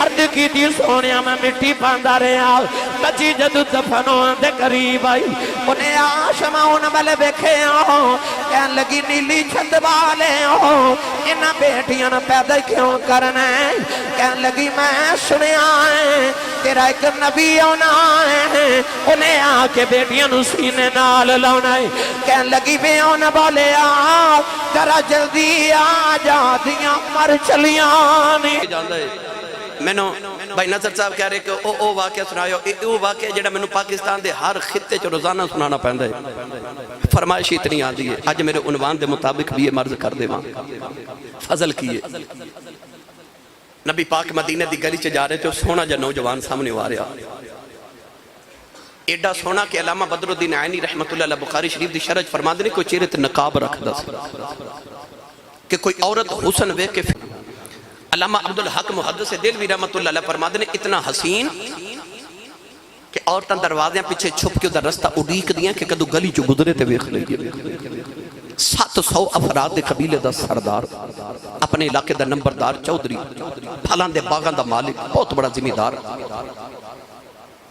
عرض کی تھی سونیا میں مٹی پاندہ رہا بچی جدو دفنوں دے قریب آئی انہیں آشماؤں بلے بیکھے ہوں کہن لگی نیلی چھت والے ہوں انہاں بیٹیاں پیدا کیوں کرنا ہے کہن لگی میں سنے آئے تیرا ایک نبی ہونا ہے انہیں آ کے بیٹیاں نو سینے نال لاؤنا ہے کہن لگی بے ہونا بولے آ ذرا جلدی آ جا دیاں مر چلیاں نہیں جاندہ ہے میں نو بھائی نظر صاحب کہہ رہے کہ او واقعہ سنایو او واقعہ جڑا میں نو پاکستان دے ہر خطے چو روزانہ سنانا پہندہ ہے فرمائشی اتنی آدھی ہے آج میرے عنوان دے مطابق بھی یہ مرض کر دے وہاں فضل کیے نبی پاک مدینہ دی گلی چے جا رہے تھے سونا جا نوجوان سامنے ہوا رہا ایڈا سونا کہ علامہ بدر الدین عینی رحمت اللہ علیہ بخاری شریف دی شرج فرما دینے کوئی چہرے تے نقاب رکھ دا کہ کوئی عورت حسن وے کے علامہ عبدالحق محدث دلوی رحمت اللہ علیہ فرما دینے اتنا حسین کہ عورتاں دروازیاں پیچھے چھپ کے ادھر رستہ اڈیک دیا کہ کدو گلی جو گزرے تے ویکھ لے 700 افراد دے قبیلے دا سردار اپنے علاقے دا نمبردار چودری پھلان دے باغان دا مالک بہت بڑا ذمہ دار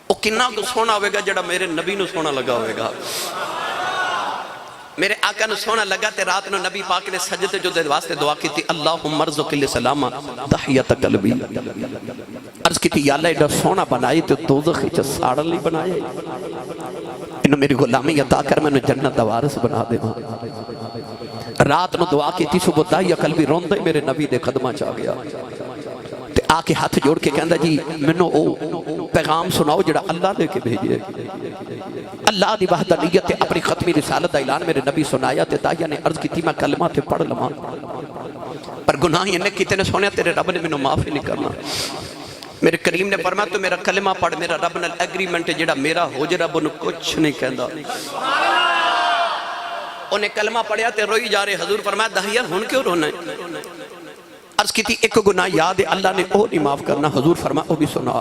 وہ کنہ کو سونا ہوئے گا جڑا میرے نبی نو سونا لگا ہوئے گا میرے آقا نو سونا لگا تے رات نو نبی پاک نے سجدے جو دے واسطے دعا کی تھی اللہم مرزق اللہ سلامہ تحیت قلبی عرض کی تھی یا اللہ ایڈا سونا بنائی تو دوزخی چا ساڑا نہیں بنائی انہوں میری غلامی عطا کر میں نے جنت دوارس بنا دے رات نو دعا کی تھی صبح دائی قلبی روندے میرے نبی دے قدمہ چاہ گیا تے آکے ہاتھ جوڑ کے کہندہ جی منو او پیغام سناؤ جڑا اللہ دے کے بھیجئے اللہ دی وحدانیت اپنی ختمی رسالت دا اعلان میرے نبی سنایا تے دایا نے عرض کی تھی میں کلمہ تے پڑھ لما پر گناہ یہ نے کیتے نے سونے تیرے رب نے منو معافی نہیں کرنا میرے کریم نے فرمایا تو میرا کلمہ پڑھ میرا رب نال ایگریمنٹ جڑا میرا ہو جے رب انہوں کچھ نہیں کہندا انہیں کلمہ پڑھیا تے روئی جا رہے حضور فرمایا دہیا ہن کیوں رونا ہے عرض کی تھی ایک گناہ یاد ہے اللہ نے او نہیں معاف کرنا حضور فرمایا او بھی سنا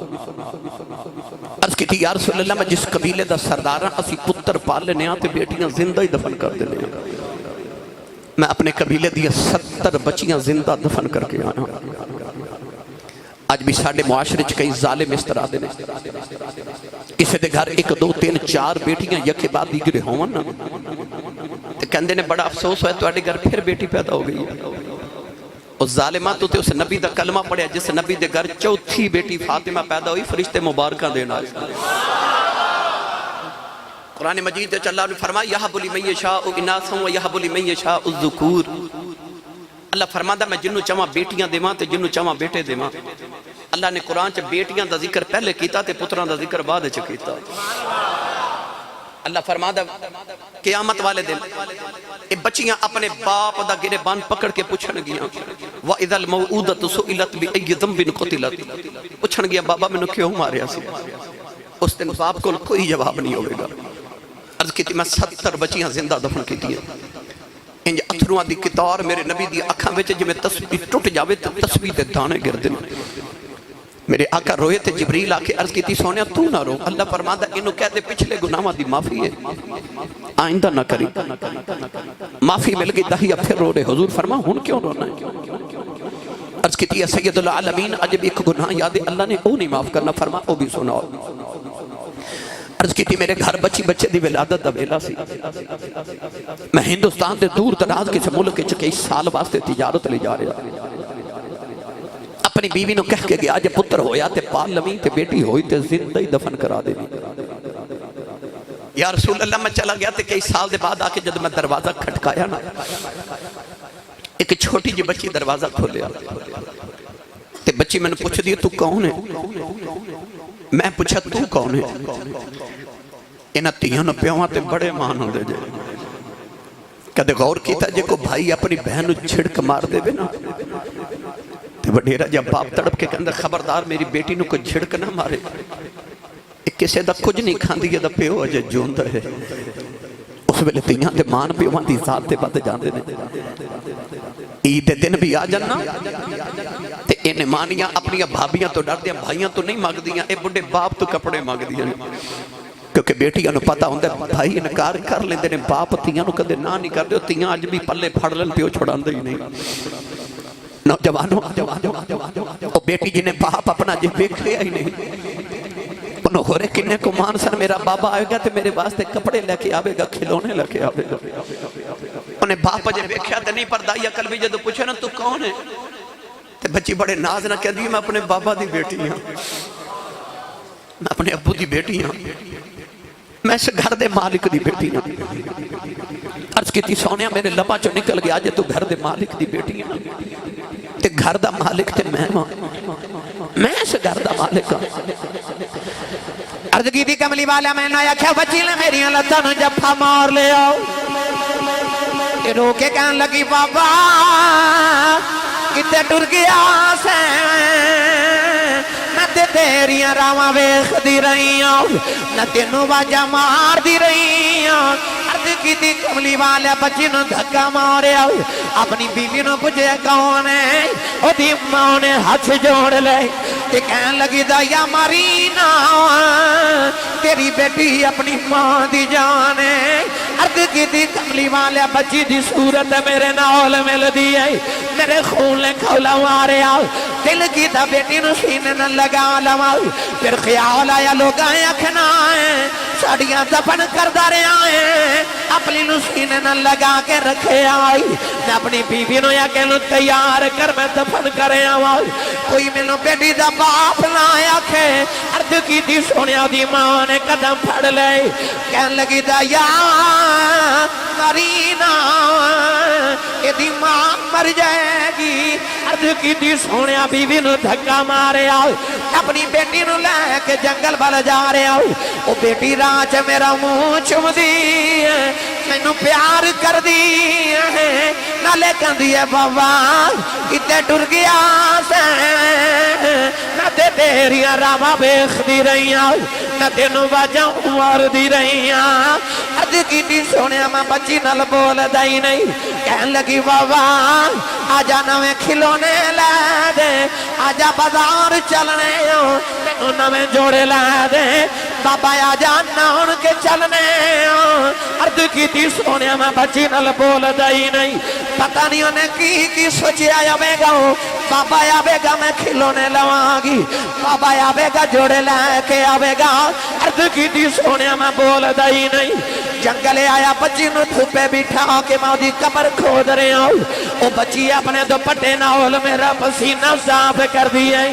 عرض کی تھی یا رسول اللہ میں جس قبیلے دا سرداراں اسی پتر پال لینے آتے بیٹیاں زندہ ہی دفن کر دے لیں میں اپنے قبیلے دیا 70 بچیاں زندہ دفن کر کے آیا آج بھی ساڑھے معاشرے کئی ظالم اس طرح دینے کسی دے گھر 1 2 3 4 بیٹیاں یکے بعد دیگرے ہوں نا تو کہندے نے بڑا افسوس ہوئے تو آڑے گھر پھر بیٹی پیدا ہو گئی اس ظالمات تو اس نبی دا کلمہ پڑھیا جس نبی دے گھر چوتھی بیٹی فاطمہ پیدا ہوئی فرشتے مبارکہ دینا قرآن مجید تے اللہ نے فرمایا یہب لمن یشاء اناثا و یہب لمن یشاء الذکور اللہ فرماتا میں جنوں چاہاں بیٹیاں دیواں تے جنوں چاہاں بیٹے دیواں اللہ نے قرآن چ بیٹیاں دا ذکر پہلے کیتا تے پتراں دا ذکر بعد چ کیتا اللہ فرماتا قیامت والے دن اے بچیاں اپنے باپ دا گرے بان پکڑ کے پوچھن گیاں وَإِذَا الْمَوْعُودَةُ سُئِلَتْ بِأَيِّ ذَنبٍ قُتِلَتْ پوچھن گیاں بابا میں نے کیوں ماریا سی اس دن باپ کو کوئی جواب نہیں ہوئے گا عرض کی تھی میں 70 بچیاں زندہ دفن کی تھی انج اتھروان دی کتار میرے نبی دی اکھاں وچ جے میں تسبیح ٹوٹ جاوے تو تسبیح دے دانے گر دن میرے آقا روئے تھے جبریل آکے عرض کی تھی سونیا تو نہ رو اللہ فرماتا انہوں کہتے پچھلے گناہاں دی معافی ہے آئندہ نہ کری معافی مل گئی دہیا پھر رو رہے حضور فرما ہن کیوں رونا ہے عرض کی تھی سید العالمین عجب ایک گناہ یاد ہے اللہ نے او نہیں معاف کرنا فرما او بھی سناؤ عرض کی تھی میرے گھر بچے دی ولادت دا ویلا سی میں ہندوستان دے دور دراز کسی ملک کے کئی سال واسطے تجارت لے جا رہا اپنی بیوی نو کہہ کے گیا جے پتر ہویا تے پال لمی تے بیٹی ہوئی تے زندہ ہی دفن کرا دے یا رسول اللہ میں چلا گیا تے کئی سال دے بعد آکے جب میں دروازہ کھٹکایا نا ایک چھوٹی جی بچی دروازہ کھولیا تے بچی میں نے پوچھ دیا تو کون ہے میں پوچھا تو کون ہے انہاں تیوں نو پیواں تے بڑے مان ہوں دے جائے کدے غور کیتا جے کو بھائی اپنی بہن نو چھڑک مار دے بے نا تے وڈیرا جب باپ تڑپ کے کہندہ خبردار میری بیٹی نو کو جھڑک نہ مارے ایک کسے دا کچھ نہیں کھان دیا دا پیو اجے جوندہ ہے اس ویلے تیاں دے مان پیوان دی ذات دے بات جاندے نے عید دن بھی آ جانا تے انہیں مانیاں اپنی بھابیاں تو ڈر دیاں بھائیاں تو نہیں مانگ دیاں اے بڑے باپ تو کپڑے مانگ دیاں کیونکہ بیٹیاں نو پتا ہوندہ بھائی انکار کر لیندے نے باپ تیاں نو کدے نہ نہیں کر دے تیاں آج بھی پلے پھڑ لن پیو چھوڑاندے ہی نہیں نوجوانوں بیٹی جنہیں باپ اپنا جی ویکھیا ہی نہیں انہوں ہو رہے کنے کو مان سن میرا بابا آئے گا تے میرے واسطے کپڑے لے کے آوے گا کھلونے لے کے آوے گا انہیں باپ جی ویکھیا تے نہیں پر دائی عقل بھی جدو پوچھے نا تو کون ہے تے بچی بڑے ناز نہ کہہ دی میں اپنے بابا دی بیٹی ہوں میں اپنے ابو دی بیٹی ہوں میں اس گھر دے مالک دی بیٹی ہوں عرض کی تھی سونیا میرے لبا چو نکل گیا جے تو گھر دے مالک دی بیٹی ہوں تے گھر دا مالک تے میں اس گھر دا مالک ہوں عرض کی تھی کملی والا میں نے آیا کیا بچی لے میری لتن جفا مار لے آؤ رو کے کہنے لگی بابا کتے ٹر گیا سے نہ تے تیریاں راواں ویکھ دی رہی ہوں نہ تینوں واجہ مار دی رہی ہوں عرض کی تھی کملی والا بچی نو دھکا مارے اپنی بیوی نو پوچھے کون ہے او دی ماں نے ہاتھ جوڑ لے تے کہنے لگی دایا مارینا تیری بیٹی اپنی ماں دی جان ہے عرض کی تھی کملی والا بچی دی صورت میرے نال مل دی ہے میرے خون لے کھولا مارے آؤ دل کی تھا بیٹی نو سینے نہ لگا لواؤ پھر خیال آیا لوگ آئے اکھنا ہے ساڑیاں دفن کردہ رہے آئے اپنی نو سینے نہ لگا کے رکھے آئی میں اپنی بیوی نو یا کہ نو تیار کر میں دفن کرے آؤ کوئی میں نو بیٹی دا باپ نہ آیا کھے عرض کی تھی سونیا دی ماں نے قدم پھڑ لے کہنے لگی دا یا مرینا یہ دی ماں مر جائے گی عرض کی تھی سونیا بیوی نو دھکا مارے آؤ اپنی بیٹی نو لے کے جنگل بل جا رہے آؤ وہ بیٹی راج میرا منہ چم دی میں نو پیار کر دی نہ لے کن دیئے بابا کتے ٹر گیا سے نہ تے تیریاں راما بیخ دی رہیاں نہ تینوں باجاں مار دی رہیاں عرض کی تھی سونیا میں بچی نل بول دائی نہیں کہن لگی بابا آجا نویں کھلونے لے دے آجا بازار چلنے ہوں تینوں نویں جوڑے لے دے بابا آجا نون کے چلنے ہوں عرض کی تھی سونیا میں بچی نل بول دائی نہیں پتہ نہیں انہیں کی سوچی آیا بے گا بابا آبے گا میں کھلونے لواں گی بابا آبے گا جوڑے لے کے آبے گا عرض کی تھی سونیا میں بول دائی نہیں جنگلے آیا بچی نو دھوپے بٹھا کے ماں دی قبر کھود رہے ہوں او بچی اپنے دوپٹے نال میرا پسینہ صاف کر دیئے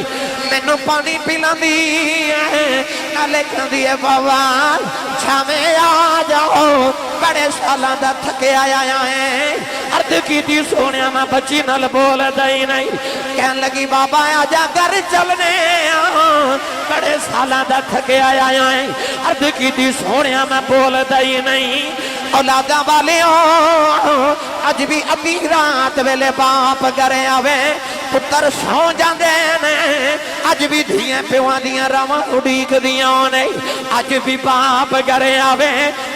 میں نو پانی پلان دیئے نہ لکھن دیئے بابا چھامے آ جاؤ بڑے سالان دا تھکے آیا ہیں عرض کی تھی سونیا میں بچی نل بول دائی نہیں کہن لگی بابا آجا گھر چلنے بڑے سالان دا تھکے آیا ہیں عرض کی تھی سونیا میں بول دائی نہیں اولادہ والے ہوں اج بھی ابھی رات ویلے باپ کرے آوے پتر سو جاندے نے اج بھی دھیاں پیوان دیاں راواں اڑیک دیاں نہیں اج بھی باپ کرے آوے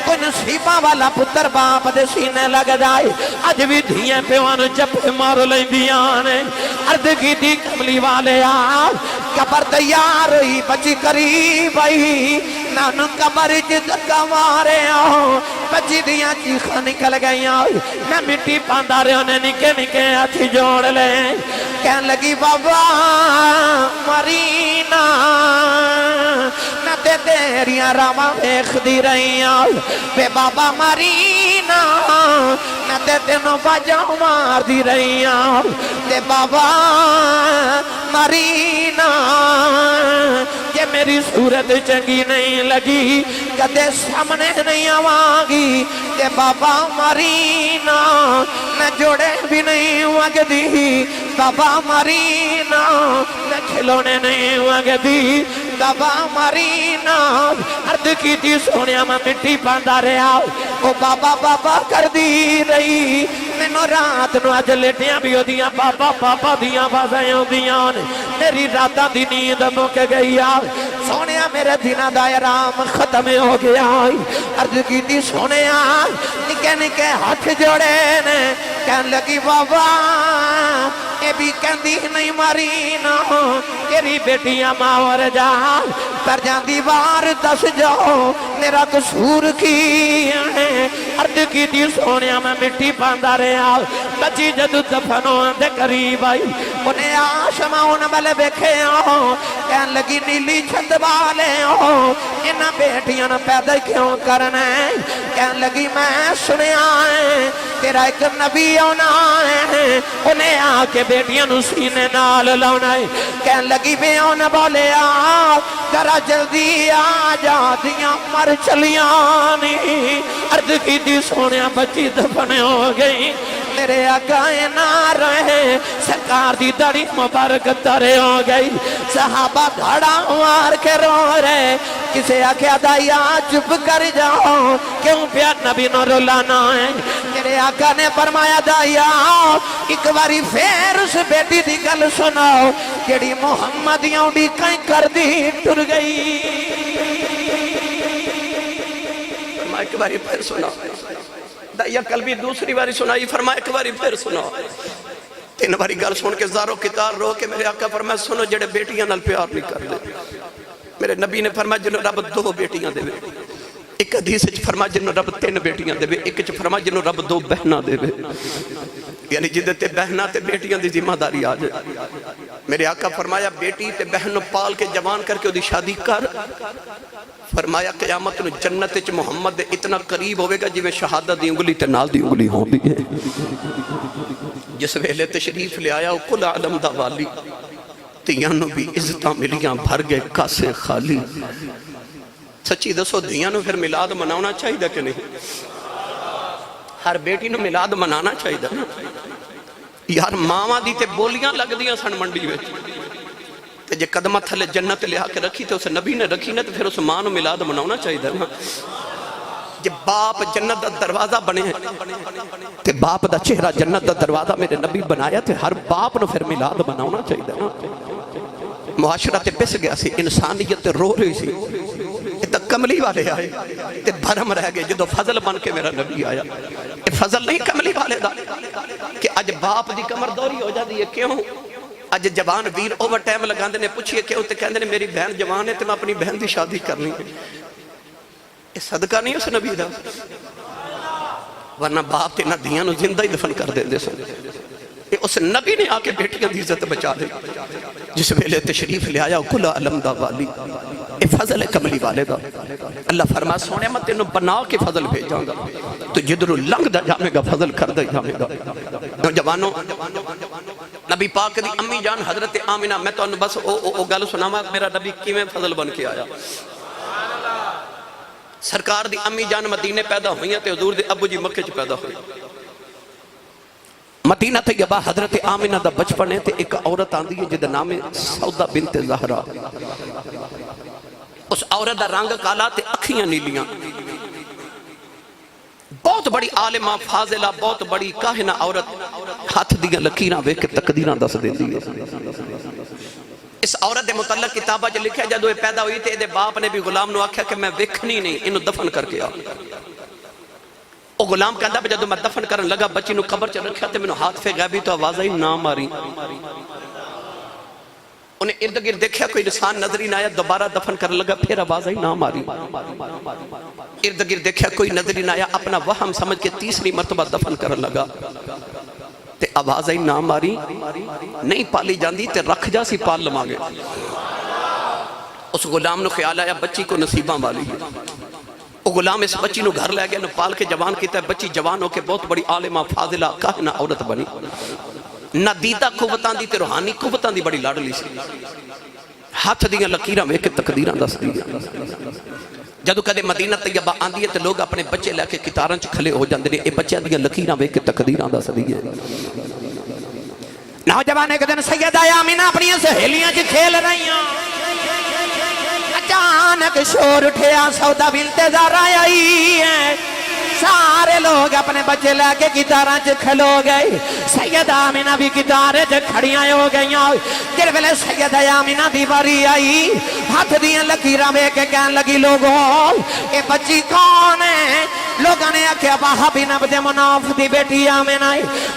کوئی نصیبہ والا پتر باپ دے سینے لگ جائے اج بھی دھیاں پیوان چپے مار لیں دیاں نہیں عرض کی تھی کملی والے آج قبر تیار ہوئی بچی قریب آئی نانو قبر جدکا مارے آؤ بچی دیاں چیخا نکل گئی آؤ میں مٹی پاندہ رہے انہیں نکے نکے ہاتھی جوڑ لیں کہن لگی بابا مرینا نہ تے تیریاں راما بیخ دی رہی آؤ بے بابا مرینا نہ تے تینوں باجا مار دی رہی آؤ تے بابا مرینا یہ میری صورت چنگی نہیں لگی کدے سامنے نہیں آوانگی کہ بابا مرینا میں جوڑے بھی نہیں وگدی بابا مرینا میں کھلونے نہیں وگدی بابا مرینا عرض کی تھی سونیا میں مٹی پاندہ رہے آؤ او بابا بابا کر دی رہی میں نو رات نو آج لیٹیاں بھی ہو دیاں بابا بابا دیاں بازائیں ہو دیاں میری راتاں دی نیند مک گئی آؤ سونیا میرے دینہ دائرام ختم ہو گیا عرض کی تھی سونیا نکے نکے ہاتھ جوڑے نے کہن لگی بابا یہ بھی کہندی نہیں مرینا تیری بیٹیاں ماور جا پر جان دیوار دس جاؤ میرا قصور کی ہے عرض کی تھی سونیا میں مٹی پاندا رہا بچی جدو دفن ہون دے قریب آئی انہیں آشماؤن بلے بیکھے کہن لگی نیلی چھت والے انہاں بیٹیاں پیدا کیوں کرنا ہے کہن لگی میں سنے آئے تیرا ایک نبی ہونا ہے انہیں آ کے بیٹیاں نو سینے نال لاؤنا ہے کہن لگی بے ہونا بولے ذرا جلدی آ جا دیاں مر چلیاں نہیں عرض کی تھی سونیا بچی دفن ہو گئی میرے آقا نہ رہے سرکار دی داڑھی مبارک ترے ہو گئی صحابہ دھڑا مار کے رو رہے کسے آکھیا دایا چپ کر جاؤ کیوں پیار نبی نو رولانا ہے میرے آقا نے فرمایا دایا ایک باری پھر اس بیٹی دی گل سناؤ جڑی محمدیاں بھی کہیں کر دی ٹر گئی میں ایک باری پھر سنا دایا کل بھی دوسری باری سنائی فرمایا ایک باری پھر سنا تین باری گل سن کے زارو کتار رو کے میرے آقا فرمایا سنو جڑے بیٹیاں نال پیار نہیں کر دے میرے نبی نے فرمایا جنہوں رب 2 بیٹیاں دے ایک حدیث فرمایا جنہوں رب 3 بیٹیاں دے ایک فرمایا جنہوں رب 2 بہنہ دے یعنی جدے تے بہنہ تے بیٹیاں دی ذمہ داری آ جائے میرے آقا فرمایا بیٹی تے بہن پال کے جوان کر کے دی شادی کر فرمایا قیامت نو جنت وچ محمد دے اتنا قریب ہوئے گا جی میں شہادت دی انگلی تے نال دی انگلی ہوں دی ہے جس ویلے تشریف لے آیا کل عالم دا والی تیاں نو بھی عزتاں ملیاں بھر گئے کاسے خالی سچی دسو دیاں نو پھر میلاد مناونا چاہیے دا کہ نہیں ہر بیٹی نو میلاد منانا چاہیے دا یار ماما دی تے بولیاں لگ دیاں سن منڈی میں تے جے قدمہ تھلے جنت لے آ کے رکھی تے اسے نبی نے رکھی نا تے پھر اس ماں نو میلاد مناونا چاہیے نا جے باپ جنت دا دروازہ بنے تے باپ دا چہرہ جنت دا دروازہ میرے نبی بنایا تے ہر باپ نو پھر میلاد مناونا چاہیے نا معاشرہ تے پس گیا سی انسانیت تے رو رہی سی تے کملی والے آئے تے بھرم رہ گئے جدو فضل بن کے میرا نبی آیا تے فضل نہیں کملی والے دا کہ اج باپ دی کمر دوری ہو جاتی ہے کیوں اج جوان ویر اوور ٹائم لگاندے نے پوچھئے کیوں تے کہندے نے میری بہن جوان ہے تے میں اپنی بہن دی شادی کرنی ہے یہ صدقہ نہیں اس نبی دا ورنہ باپ تے نہ دیاں نو زندہ ہی دفن کر دے سن اس نبی نے آکے بیٹیاں دی عزت بچا دے جس ویلے تشریف لے آیا کل عالم دا والی اے فضل ہے کملی والے دا اللہ فرما سونے میں تینوں بنا کے فضل بھیجاں گا تو جدر لنگ دا جامے گا فضل کر دے جامے گا نوجوانوں نبی پاک دی امی جان حضرت آمینہ میں تو بس او گل سناما میرا نبی کیویں فضل بن کے آیا سرکار دی امی جان مدینے پیدا ہوئی ہیں تے حضور دے ابو جی مکے چ پیدا ہوئی مدینہ طیبہ حضرت آمینہ دا بچپن ہے تے ایک عورت آندھی ہے جدہ نام سودہ بنت زہرہ اس عورت دا رنگ کالا تے اکھیاں نیلیاں بہت بڑی عالمہ فاضلہ بہت بڑی کاہنہ عورت ہاتھ دیاں لکیراں وے کے تقدیراں دس دیندی ہے اس عورت دے متعلق کتابہ جو لکھا جدو یہ پیدا ہوئی تھے دے باپ نے بھی غلام نو آکھا کہ میں ویکھنی نہیں انہوں دفن کر کے آ وہ غلام کہتا ہے جدو میں دفن کرن لگا بچی نو قبر چ رکھا تے مینوں ہاتھ پہ غیبی تو آواز آئی نہ ماری انہیں ارد گرد دیکھا کوئی انسان نظر ہی نہ آیا دوبارہ دفن کرن لگا پھر آواز آئی نہ ماری ارد گرد دیکھا کوئی نظر ہی نہ آیا اپنا وہم سمجھ کے تیسری مرتبہ دفن کرن لگا تے آواز آئی نہ ماری نہیں پالی جاندی تے رکھ جا سی پال لما گے اس غلام نو خیال آیا بچی کو نصیباں والی وہ غلام اس بچی نو گھر لے گیا نو پال کے جوان کیتا ہے بچی جوان ہو کے بہت بڑی عالمہ فاضلہ کاہنہ عورت بنی نہ دیدہ قوتاں دی تے روحانی قوتاں دی بڑی لاڈلی سی ہاتھ دیاں لکیراں وے کے تقدیراں دس دیاں جدو کدے مدینہ طیبہ آندی ہے تے لوگ اپنے بچے لے کے کتاراں چ کھلے ہو جاندے نے اے بچیاں دیاں لکیراں وے کے تقدیراں دس دیاں نوجوان ایک دن سیدہ آمینہ اپنی سہیلیاں چ کھیل رہی ہیں اچانک شور اٹھیا سودا بنت زہرہ آئی ہے سارے لوگ اپنے بچے لے کے گٹاراں چ کھلو گئے سیدہ آمینہ بھی گٹارے چ کھڑیاں ہو گئیاں جڑ ویلے سیدہ آمینہ دی باری آئی ہاتھ دیاں لکیراں ویکھ کے کہن لگی لوگوں اے بچی کون ہے لوگوں نے آکھیا وہب بن عبد مناف دی بیٹی آمینہ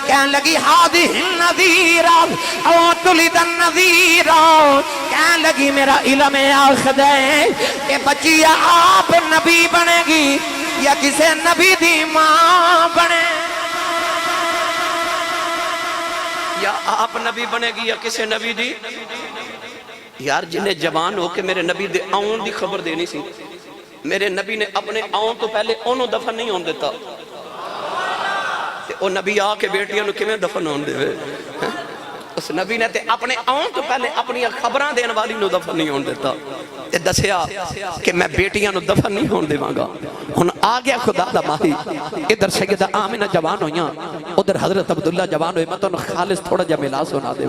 کہن لگی ہادی النذیرہ او تلد النذیرہ کہن لگی میرا علم آخد ہے اے بچی آپ نبی بنے گی یا کسے نبی دی ماں بنے یا آپ نبی بنے گی یا کسے نبی دی یار جنہیں جوان ہو کے میرے نبی دے آؤن دی خبر دینی سی میرے نبی نے اپنے آؤن تو پہلے انہوں دفن نہیں ہون دیتا وہ نبی آ کے بیٹیاں نو کمیں دفن ہون دے اس نبی نے تے اپنے آؤن تو پہلے اپنی خبران دین والی نو دفن نہیں ہون دیتا تے دسیا کہ میں بیٹیاں نو دفن نہیں ہون دے مانگا ہن آ گیا خدا دا ماہی ادھر سیدہ آمینہ جوان ہویاں ادھر حضرت عبداللہ جوان ہوئے میں تو خالص تھوڑا جا ملا سنا دے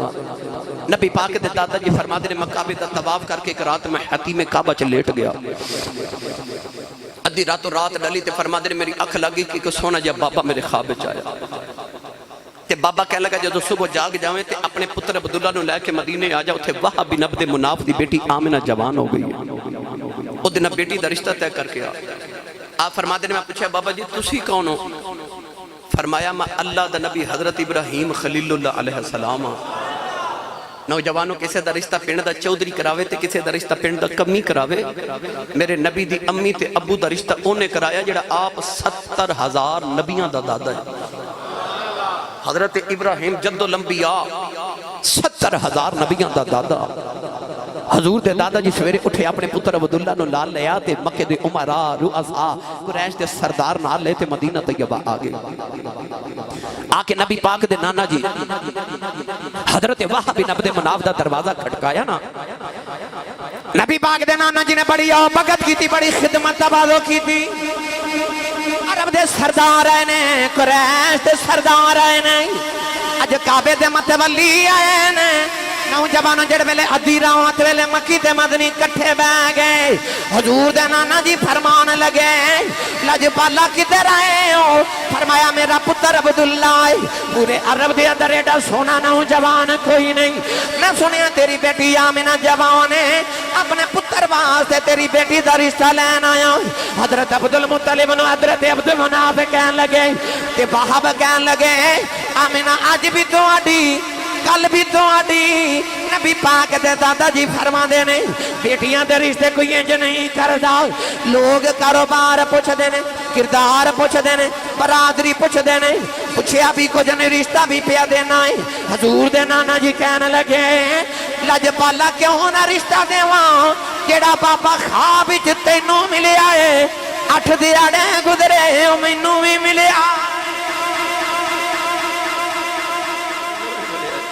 نبی پاک دے دادا جی فرما دے مکعبے دا طواف کر کے ایک رات میں حتیم کعبہ چ لیٹ گیا ادھی رات و رات ڈلی تے فرما دے میری اکھ لگی کہ سونا جا بابا میرے خواب وچ آیا تے بابا کہنے لگا جدو صبح جاگ جاویں تے اپنے پتر عبداللہ نو لے کے مدینے آ جاؤ تے وہب بن عبد مناف دی بیٹی آمنہ جوان ہو گئی او دن بیٹی دا رشتہ طے کر کے آپ فرما دے میں پوچھا بابا جی تسی کون ہو فرمایا میں اللہ دا نبی حضرت ابراہیم خلیل اللہ علیہ السلام نوجوانوں کسے دا رشتہ پنڈ دا چودری کراوے تے کسے دا رشتہ پنڈ دا کمی کراوے میرے نبی دی امی تے ابو دا رشتہ اونے کرایا جڑا آپ 70,000 نبیاں دا دادا ہے حضرت ابراہیم جد الانبیاء 70,000 نبیاں دا دادا حضور دے دادا جی سویرے اٹھے اپنے پتر عبداللہ نو لال لیا تے مکہ دے عمرہ رؤساء قریش دے سردار نال لے تے مدینہ طیبہ آگے آکے نبی پاک دے نانا جی حضرت وہب بن عبد مناف دا دروازہ کھٹکایا نا نبی پاک دے نانا جی نے بڑی بغت کی تھی بڑی خدمت تبادو کی تھی عرب دے سردار آئے نے قریش دے سردار آئے نے اج کعبے دے متولی آئے نے نوجوانوں جڑ ویلے ادھی رات ویلے مکی تے مدنی کٹھے بہ گئے حضور دے نانا جی فرمان لگے لجپالا کدھر آئے ہو فرمایا میرا پتر عبداللہ پورے عرب دے اندر ایڈا سونا نوجوان کوئی نہیں میں سنیا تیری بیٹی آمنہ جوان ہے اپنے پتر واسطے تیری بیٹی دا رشتہ لین آیا حضرت عبدالمطلب نو حضرت عبدالمناف کہن لگے تے وہب کہن لگے آمنہ آج بھی تو آڈی کل بھی تو آڈی نبی پاک دے دادا جی فرما دے نے بیٹیاں دے رشتے کوئی انج نہیں کردا لوگ کاروبار پوچھ دے نے کردار پوچھ دے نے برادری پوچھ دے نے پوچھیا بھی کچھ نہیں رشتہ بھی پیا دینا ہے حضور دے نانا جی کہنے لگے لجپالا کیوں نہ رشتہ دیواں جیڑا بابا خواب وچ تینوں ملیا ہے 8 دیہاڑے گزرے مینوں بھی ملیا